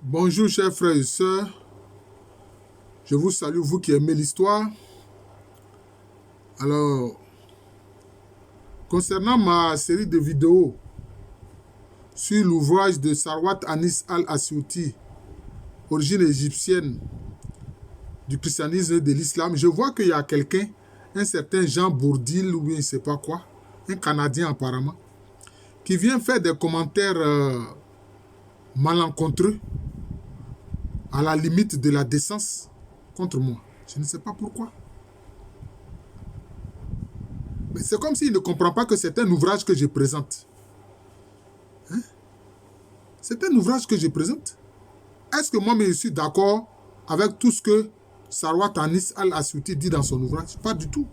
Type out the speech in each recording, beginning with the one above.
Bonjour chers frères et sœurs, je vous salue, vous qui aimez l'histoire. Alors, concernant ma série de vidéos sur l'ouvrage de Sarwat Anis al-Asyouti, origine égyptienne du christianisme et de l'islam, je vois qu'il y a quelqu'un, un certain Jean Bourdil ou bien je ne sais pas quoi, un Canadien apparemment, qui vient faire des commentaires malencontreux à la limite de la décence contre moi. Je ne sais pas pourquoi. Mais c'est comme s'il ne comprend pas que c'est un ouvrage que je présente. Hein? C'est un ouvrage que je présente. Est-ce que moi, je suis d'accord avec tout ce que Sarwat Anis al-Asyouti dit dans son ouvrage? Pas du tout.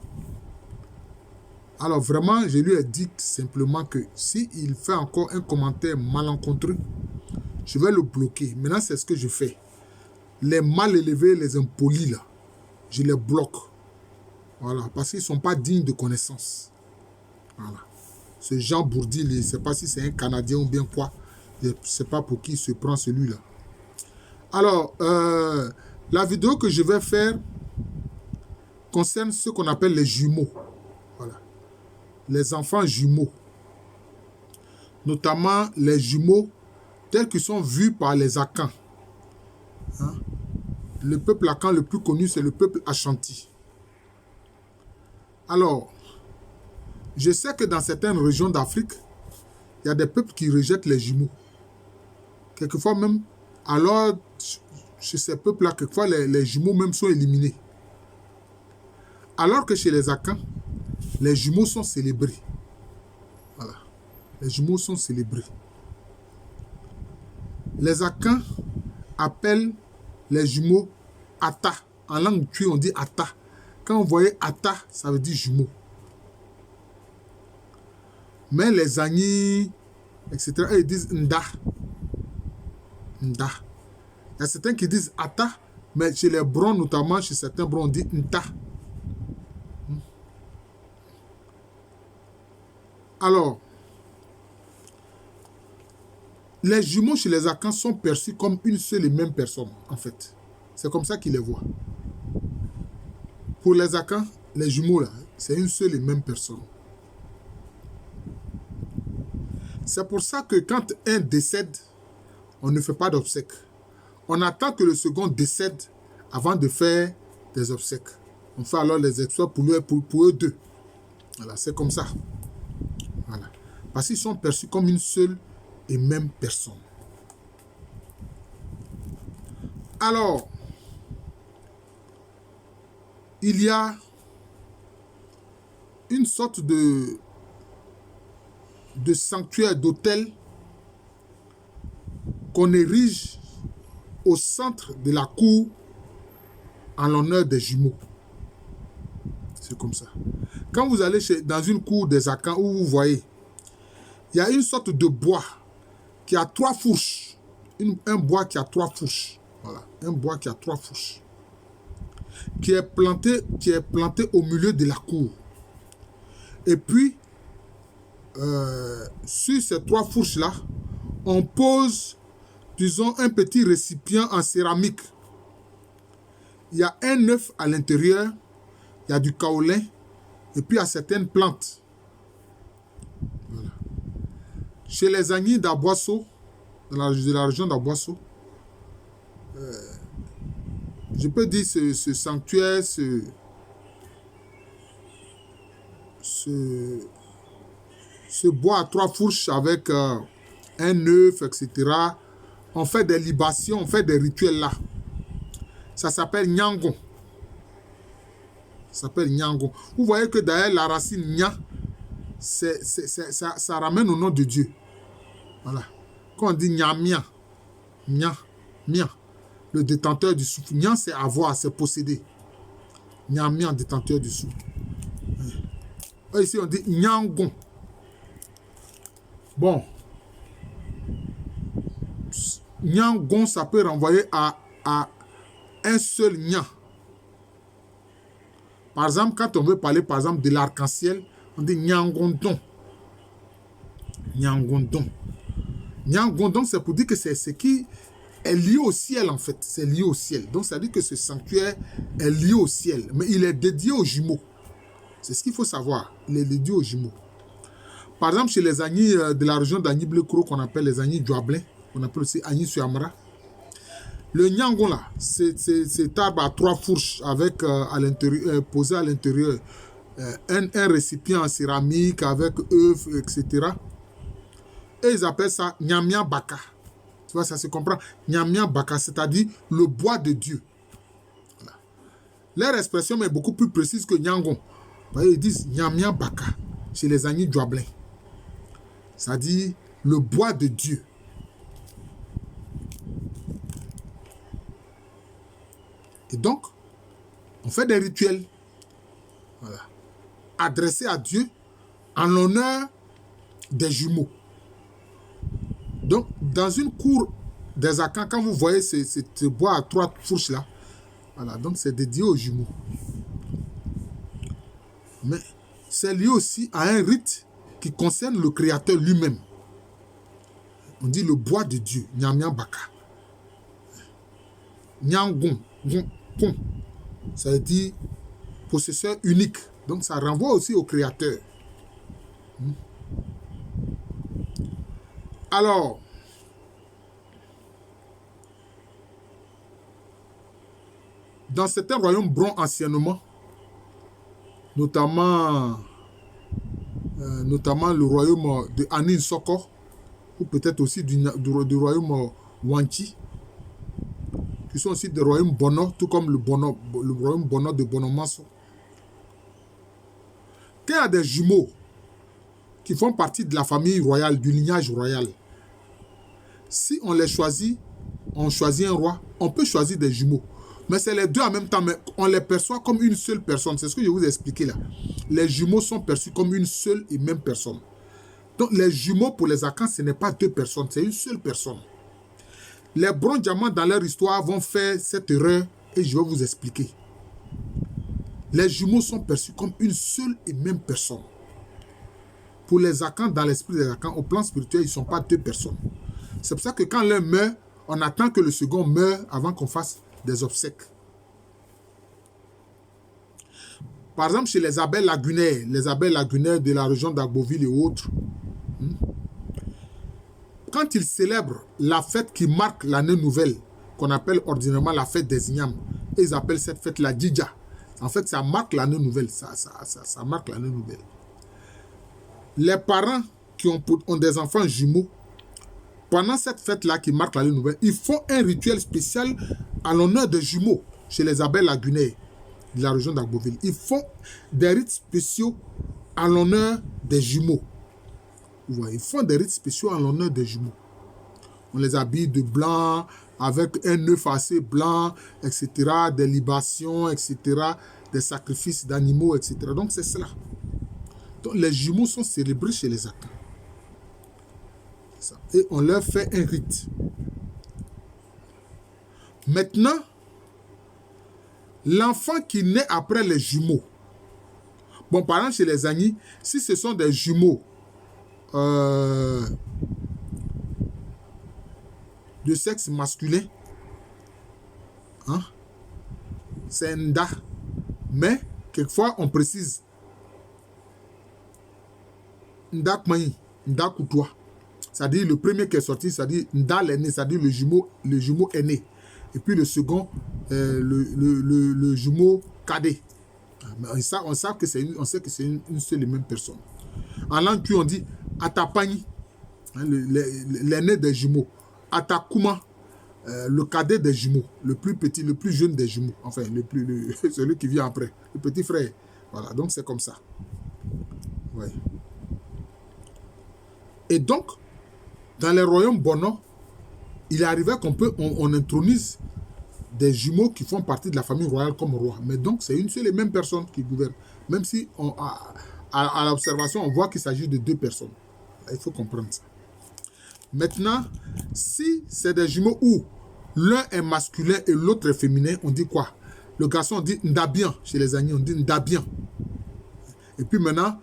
Alors vraiment, je lui ai dit simplement que s'il fait encore un commentaire malencontreux, je vais le bloquer. Maintenant, c'est ce que je fais. Les mal élevés, les impolis, là, je les bloque. Voilà, parce qu'ils ne sont pas dignes de connaissance. Voilà. Ce Jean Bourdil, je ne sais pas si c'est un Canadien ou bien quoi. Je ne sais pas pour qui il se prend celui-là. Alors, la vidéo que je vais faire concerne ce qu'on appelle les jumeaux. Voilà. Les enfants jumeaux. Notamment les jumeaux tels qu'ils sont vus par les Akans. Hein? Le peuple Akan le plus connu, c'est le peuple Ashanti. Alors, je sais que dans certaines régions d'Afrique, il y a des peuples qui rejettent les jumeaux. Quelquefois même, alors, chez ces peuples-là, quelquefois, les jumeaux même sont éliminés. Alors que chez les Akans, les jumeaux sont célébrés. Voilà. Les jumeaux sont célébrés. Les Akans appellent les jumeaux Ata. En langue tue, on dit Ata. Quand vous voyez Ata, ça veut dire jumeaux. Mais les Agnis, etc., ils disent Nda. Nda. Il y a certains qui disent Ata, mais chez les Brons, notamment, chez certains Brons, on dit Nta. Alors, les jumeaux chez les Akans sont perçus comme une seule et même personne, en fait. C'est comme ça qu'ils les voient. Pour les Akans, les jumeaux, là, c'est une seule et même personne. C'est pour ça que quand un décède, on ne fait pas d'obsèques. On attend que le second décède avant de faire des obsèques. On fait alors les obsèques pour eux deux. Voilà, c'est comme ça. Voilà. Parce qu'ils sont perçus comme une seule et même personne. Alors, il y a une sorte de sanctuaire, d'autel qu'on érige au centre de la cour en l'honneur des jumeaux. C'est comme ça. Quand vous allez dans une cour des Akans où vous voyez, il y a une sorte de bois qui a 3 fourches. Un bois qui a 3 fourches. Voilà, un bois qui a 3 fourches. Qui est planté au milieu de la cour. Et puis, sur ces 3 fourches-là, on pose, disons, un petit récipient en céramique. Il y a un œuf à l'intérieur, il y a du kaolin, et puis il y a certaines plantes. Voilà. Chez les Agnis d'Aboisseau, de la région d'Aboisseau, je peux dire ce sanctuaire, ce bois à 3 fourches avec un œuf, etc. On fait des libations, on fait des rituels là. Ça s'appelle Nyangon. Ça s'appelle Nyangon. Vous voyez que d'ailleurs la racine Nya, ça ramène au nom de Dieu. Voilà. Quand on dit Nyamia, Nya, Mia, le détenteur du souffle. Nya, c'est avoir, c'est posséder. Nyamia, détenteur du souffle. Ici, on dit Nyangon. Bon. Nyangon, ça peut renvoyer à un seul Nya. Par exemple, quand on veut parler, par exemple, de l'arc-en-ciel, on dit Nyangondon. Nyangondon. Nyangondon, c'est pour dire que c'est ce qui est lié au ciel, en fait. C'est lié au ciel. Donc, ça dit que ce sanctuaire est lié au ciel. Mais il est dédié aux jumeaux. C'est ce qu'il faut savoir. Il est dédié aux jumeaux. Par exemple, chez les Agnis de la région d'Agni-Bleu-Kro, qu'on appelle les Agnis Djouablin, qu'on appelle aussi Agni-Suyamra, le Nyangon, là, c'est arbre à 3 fourches avec, à l'intérieur, posé à l'intérieur un récipient en céramique avec œufs, etc. Et ils appellent ça Nyamia Baka. Tu vois, ça se comprend. Nyamia Baka, c'est-à-dire le bois de Dieu. Voilà. Leur expression est beaucoup plus précise que Nyangon. Vous voyez, ils disent Nyamia Baka chez les Agnis Djouablin. C'est-à-dire le bois de Dieu. Et donc, on fait des rituels, voilà, adressés à Dieu en l'honneur des jumeaux. Donc, dans une cour des Akans, quand vous voyez ce bois à 3 fourches là, voilà, donc c'est dédié aux jumeaux. Mais c'est lié aussi à un rite qui concerne le Créateur lui-même. On dit le bois de Dieu, Nyamia Baka. Nyangon, Pon, ça veut dire possesseur unique. Donc ça renvoie aussi au Créateur. Alors, dans certains royaumes bronzes anciennement, notamment le royaume de Anin Soko, ou peut-être aussi du royaume Wanchi, qui sont aussi des royaumes Bono, tout comme le royaume Bono de Bonomaso. Quand il y a des jumeaux qui font partie de la famille royale, du lignage royal, si on les choisit, on choisit un roi, on peut choisir des jumeaux. Mais c'est les deux en même temps, mais on les perçoit comme une seule personne. C'est ce que je vous ai expliqué là. Les jumeaux sont perçus comme une seule et même personne. Donc les jumeaux pour les Akans, ce n'est pas 2 personnes, c'est une seule personne. Les bronzes diamants dans leur histoire vont faire cette erreur et je vais vous expliquer. Les jumeaux sont perçus comme une seule et même personne. Pour les Akans, dans l'esprit des Akans, au plan spirituel, ils ne sont pas 2 personnes. C'est pour ça que quand l'un meurt, on attend que le second meure avant qu'on fasse des obsèques. Par exemple, chez les abeilles lagunaires de la région d'Agboville et autres, quand ils célèbrent la fête qui marque l'année nouvelle, qu'on appelle ordinairement la fête des Ignames, et ils appellent cette fête la Djidja. En fait, ça marque l'année nouvelle. Ça marque l'année nouvelle. Les parents qui ont des enfants jumeaux, pendant cette fête-là qui marque l'année nouvelle, ils font un rituel spécial à l'honneur des jumeaux chez les abeilles lagunaires de la région d'Agboville. Ils font des rites spéciaux à l'honneur des jumeaux. Vous voyez, ils font des rites spéciaux en l'honneur des jumeaux. On les habille de blanc, avec un œuf assez blanc, etc., des libations, etc., des sacrifices d'animaux, etc. Donc, c'est cela. Donc, les jumeaux sont célébrés chez les Akans. Et on leur fait un rite. Maintenant, l'enfant qui naît après les jumeaux, bon, par exemple, chez les Agnis, si ce sont des jumeaux de sexe masculin, hein, c'est Nda. Mais, quelquefois, on précise Nda Kmaï, Nda Koutoua. C'est-à-dire le premier qui est sorti, c'est-à-dire Nda l'aîné, c'est-à-dire le jumeau aîné. Et puis le second, le jumeau cadet. Mais ça, on sait que c'est une seule et même personne. En langue puis on dit Atapani, hein, l'aîné des jumeaux. Atakuma, le cadet des jumeaux, le plus petit, le plus jeune des jumeaux. Enfin, celui qui vient après, le petit frère. Voilà, donc c'est comme ça. Ouais. Et donc, dans les royaumes Bono, il est arrivé on intronise des jumeaux qui font partie de la famille royale comme roi. Mais donc, c'est une seule et même personne qui gouverne. Même si, à l'observation, on voit qu'il s'agit de 2 personnes. Il faut comprendre ça. Maintenant, si c'est des jumeaux où l'un est masculin et l'autre est féminin, on dit quoi? Le garçon, on dit Ndabian. Chez les Agnis, on dit Ndabian. Et puis maintenant,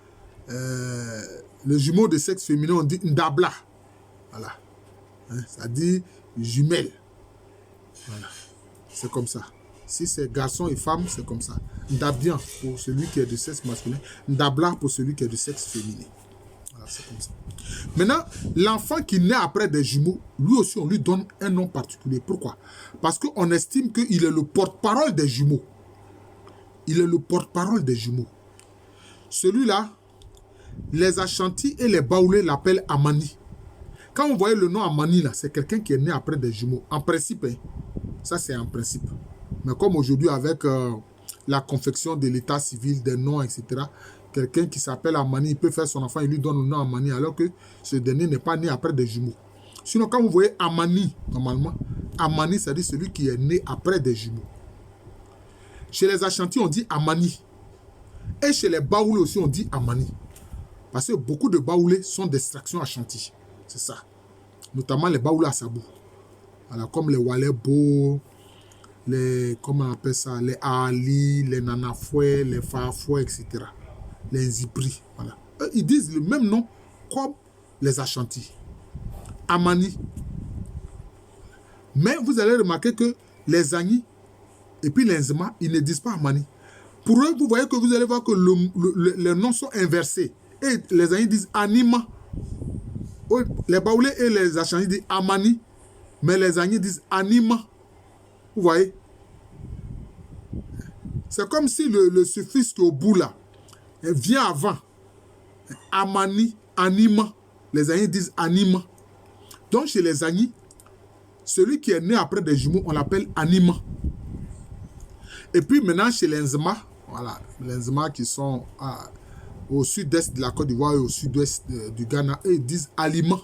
le jumeau de sexe féminin, on dit Ndabla. Voilà. Hein, ça dit jumelle. Voilà. C'est comme ça. Si c'est garçon et femme, c'est comme ça. Ndabian pour celui qui est de sexe masculin. Ndabla pour celui qui est de sexe féminin. Voilà, c'est comme ça. Maintenant, l'enfant qui naît après des jumeaux, lui aussi, on lui donne un nom particulier. Pourquoi? Parce qu'on estime qu'il est le porte-parole des jumeaux. Il est le porte-parole des jumeaux. Celui-là, les Ashanti et les Baoulés l'appellent Amani. Quand vous voyez le nom Amani, là, c'est quelqu'un qui est né après des jumeaux. En principe, hein, ça c'est en principe. Mais comme aujourd'hui, avec la confection de l'état civil, des noms, etc., quelqu'un qui s'appelle Amani, il peut faire son enfant, il lui donne le nom Amani, alors que ce dernier n'est pas né après des jumeaux. Sinon, quand vous voyez Amani, normalement, Amani, c'est-à-dire celui qui est né après des jumeaux. Chez les Ashanti, on dit Amani. Et chez les Baoulés aussi, on dit Amani. Parce que beaucoup de Baoulés sont d'extraction Ashanti. C'est ça. Notamment les Baoulés à Sabou. Voilà, comme les Walebo, les, comment on appelle ça, les Ali, les Nanafoué, les Fafoué, etc. Les Nzipri. Voilà. Eux, ils disent le même nom comme les Ashanti. Amani. Mais vous allez remarquer que les Agni et puis les Nzema, ils ne disent pas Amani. Pour eux, vous voyez que vous allez voir que les noms sont inversés. Et les Agni disent Anima. Les Baoulés et les Ashanti disent Amani. Mais les Agni disent Anima. Vous voyez? C'est comme si le suffixe au bout là vient avant. Amani, Anima. Les Agni disent Anima. Donc chez les Agni, celui qui est né après des jumeaux, on l'appelle Anima. Et puis maintenant chez les Nzema, voilà, les Nzema qui sont au sud-est de la Côte d'Ivoire et au sud-ouest du Ghana, eux ils disent Alima.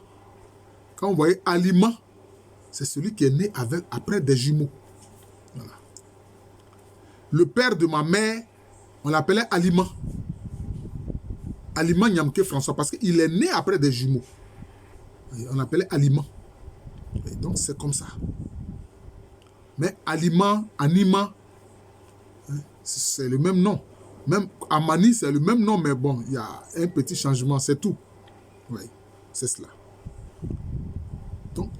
Quand vous voyez Alima, c'est celui qui est né après des jumeaux. Voilà. Le père de ma mère, on l'appelait Alima. Alima Nyamke François, parce qu'il est né après des jumeaux. On l'appelait Alima. Et donc c'est comme ça. Mais Alima, Anima, c'est le même nom. Même Amani, c'est le même nom, mais bon, il y a un petit changement, c'est tout. Oui, c'est cela. Donc,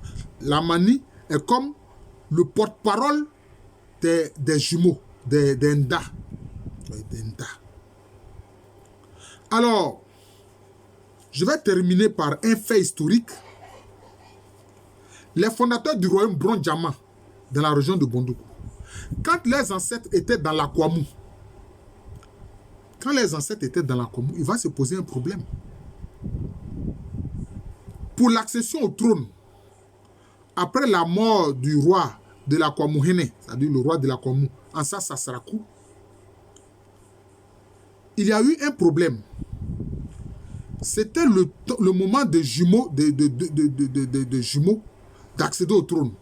l'Amani est comme le porte-parole des jumeaux, des Nda. Oui, des Nda. Alors, je vais terminer par un fait historique. Les fondateurs du royaume Brondiama, dans la région de Bondoukou, quand les ancêtres étaient dans l'Akwamou, il va se poser un problème. Pour l'accession au trône, après la mort du roi de l'Akwamouhéné, c'est-à-dire le roi de l'Akwamou, Ansa Sassarakou, il y a eu un problème. C'était le moment des jumeaux, de jumeaux d'accéder au trône.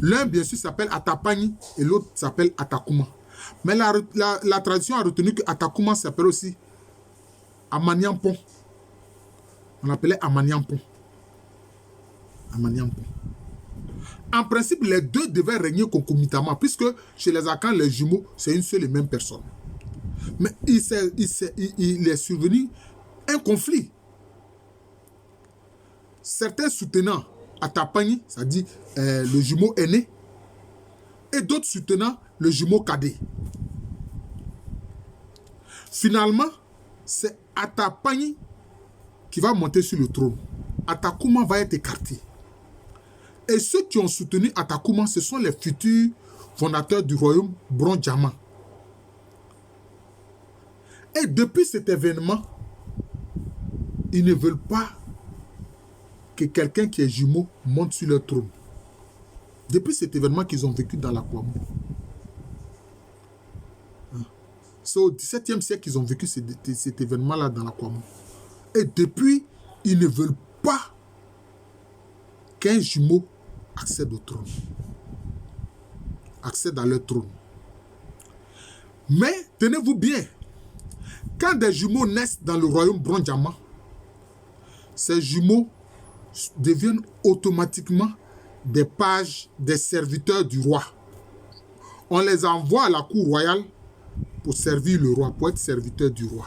L'un, bien sûr, s'appelle Atapani et l'autre s'appelle Atakuma. Mais la tradition a retenu que Atakuma s'appelle aussi Amaniampon. On l'appelait Amaniampon. Amaniampon. En principe, les deux devaient régner concomitamment, puisque chez les Akans, les jumeaux, c'est une seule et même personne. Mais il est survenu un conflit. Certains soutenant Atapani, c'est-à-dire le jumeau aîné, et d'autres soutenant le jumeau cadet. Finalement, c'est Atapani qui va monter sur le trône. Atakuma va être écarté. Et ceux qui ont soutenu Atakuma, ce sont les futurs fondateurs du royaume Brondiama. Et depuis cet événement, ils ne veulent pas que quelqu'un qui est jumeau monte sur leur trône. Depuis cet événement qu'ils ont vécu dans l'Akwamou. C'est au XVIIe siècle qu'ils ont vécu cet événement-là dans l'Akwamou. Et depuis, ils ne veulent pas qu'un jumeau accède au trône. Accède à leur trône. Mais, tenez-vous bien, quand des jumeaux naissent dans le royaume Brondiama, ces jumeaux deviennent automatiquement des pages, des serviteurs du roi. On les envoie à la cour royale pour servir le roi, pour être serviteurs du roi.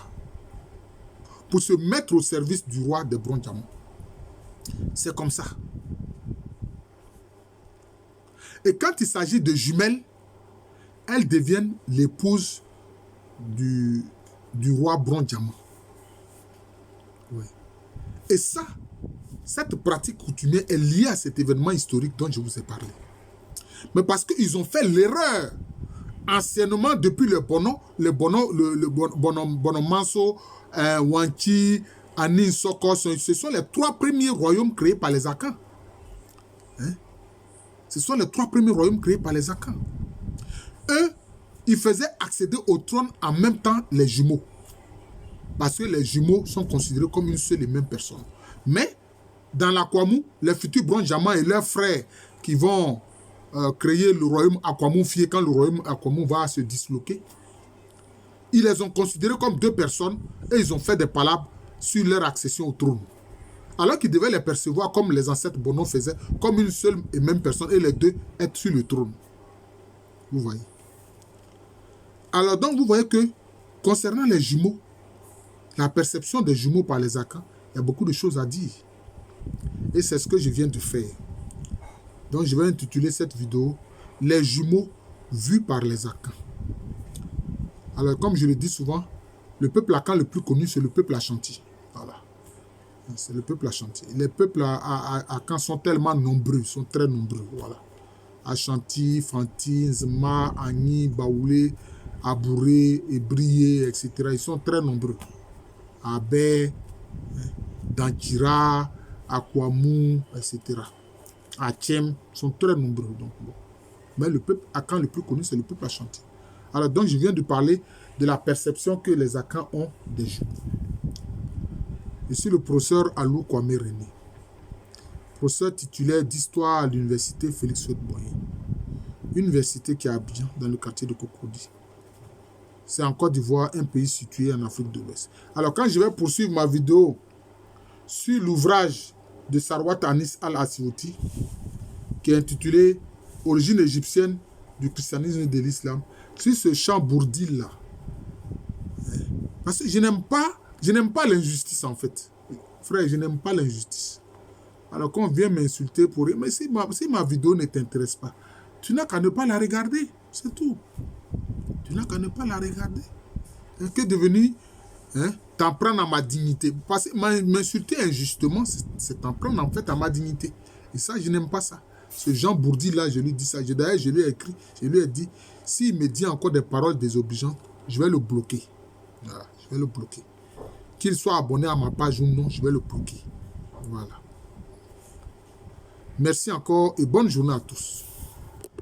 Pour se mettre au service du roi de Brondiama. C'est comme ça. Et quand il s'agit de jumelles, elles deviennent l'épouse du roi Bronze Diamant. Oui. Et ça, cette pratique coutumière est liée à cet événement historique dont je vous ai parlé. Mais parce qu'ils ont fait l'erreur, anciennement, depuis le Bonom Manso, Wanchi, Anin Soko, ce sont les 3 premiers royaumes créés par les Akans. Hein? Ce sont les 3 premiers royaumes créés par les Akans. Eux, ils faisaient accéder au trône en même temps les jumeaux. Parce que les jumeaux sont considérés comme une seule et même personne. Mais, dans l'Akwamu, les futurs Bronze Diamant et leurs frères qui vont créer le royaume Akwamu Fié, quand le royaume Akwamu va se disloquer, ils les ont considérés comme 2 personnes et ils ont fait des palabres sur leur accession au trône. Alors qu'ils devaient les percevoir comme les ancêtres Bono faisaient, comme une seule et même personne et les 2 être sur le trône. Vous voyez. Alors donc vous voyez que concernant les jumeaux, la perception des jumeaux par les Akans, il y a beaucoup de choses à dire. Et c'est ce que je viens de faire. Donc je vais intituler cette vidéo « Les jumeaux vus par les Akans ». Alors comme je le dis souvent, le peuple Akan le plus connu, c'est le peuple Ashanti. Voilà. C'est le peuple Ashanti. Les peuples Akan sont tellement nombreux, sont très nombreux. Voilà. Ashanti, Fanti, Nzema, Agni, Baoulé, Abouré, Ebrié, etc. Ils sont très nombreux. Abé, Dankira, Akwamu, etc. Achem sont très nombreux. Donc, bon. Mais le peuple Akan le plus connu, c'est le peuple Ashanti. Alors donc, je viens de parler de la perception que les Akans ont des jumeaux. Je suis le professeur Alou Kwame René, professeur titulaire d'histoire à l'université Félix Houphouët-Boigny, université qui est à Abidjan, dans le quartier de Cocody. C'est en Côte d'Ivoire, un pays situé en Afrique de l'Ouest. Alors, quand je vais poursuivre ma vidéo sur l'ouvrage de Sarwat Anis Al-Assiouti, qui est intitulé « Origine égyptienne du christianisme et de l'islam », sur ce champ bourdil-là. Parce que je n'aime pas l'injustice, en fait. Frère, je n'aime pas l'injustice. Alors, quand on vient m'insulter pour... Mais si ma vidéo ne t'intéresse pas, tu n'as qu'à ne pas la regarder. C'est tout. Tu n'as qu'à ne pas la regarder. Que devenu t'en prendre à ma dignité. Parce que m'insulter injustement, c'est t'en prendre en fait à ma dignité. Et ça, je n'aime pas ça. Ce Jean Bourdi là, je lui dis ça. D'ailleurs, je lui ai écrit, je lui ai dit, s'il me dit encore des paroles désobligeantes, je vais le bloquer. Voilà, je vais le bloquer. Qu'il soit abonné à ma page ou non, je vais le bloquer. Voilà. Merci encore et bonne journée à tous.